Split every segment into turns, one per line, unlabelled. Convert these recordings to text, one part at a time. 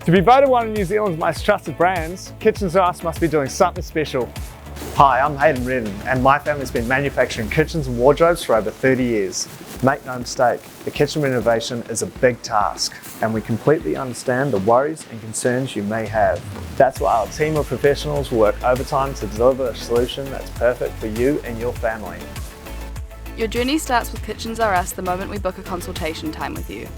To be voted one of New Zealand's most trusted brands, Kitchens R Us must be doing something special. Hi, I'm Hayden Redden and my family's been manufacturing kitchens and wardrobes for over 30 years. Make no mistake, the kitchen renovation is a big task and we completely understand the worries and concerns you may have. That's why our team of professionals will work overtime to deliver a solution that's perfect for you and your family.
Your journey starts with Kitchens R Us the moment we book a consultation time with you.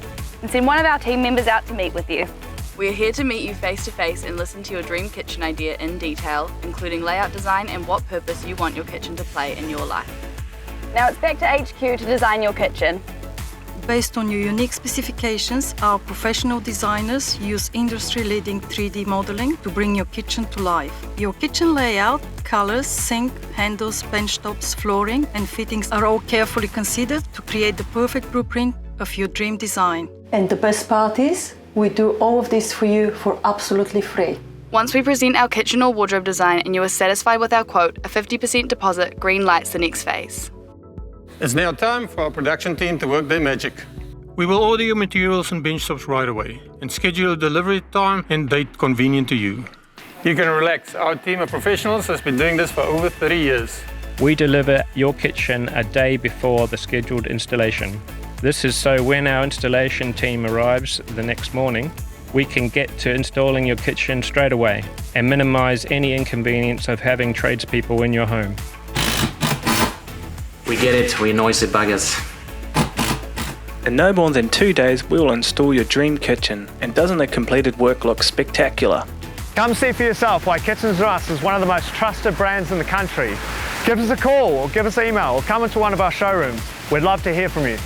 And send one of our team members out to meet with you.
We're here to meet you face to face and listen to your dream kitchen idea in detail, including layout design and what purpose you want your kitchen to play in your life.
Now it's back to HQ to design your kitchen.
Based on your unique specifications, our professional designers use industry-leading 3D modeling to bring your kitchen to life. Your kitchen layout, colors, sink, handles, benchtops, flooring and fittings are all carefully considered to create the perfect blueprint of your dream design.
And the best part is, we do all of this for you for absolutely free.
Once we present our kitchen or wardrobe design and you are satisfied with our quote, a 50% deposit green lights the next phase.
It's now time for our production team to work their magic.
We will order your materials and bench tops right away and schedule a delivery time and date convenient to you.
You can relax. Our team of professionals has been doing this for over 30 years.
We deliver your kitchen a day before the scheduled installation. This is so when our installation team arrives the next morning, we can get to installing your kitchen straight away and minimise any inconvenience of having tradespeople in your home.
We get it, we noisy buggers.
In no more than 2 days, we will install your dream kitchen. And doesn't the completed work look spectacular?
Come see for yourself why Kitchens R Us is one of the most trusted brands in the country. Give us a call or give us an email or come into one of our showrooms. We'd love to hear from you.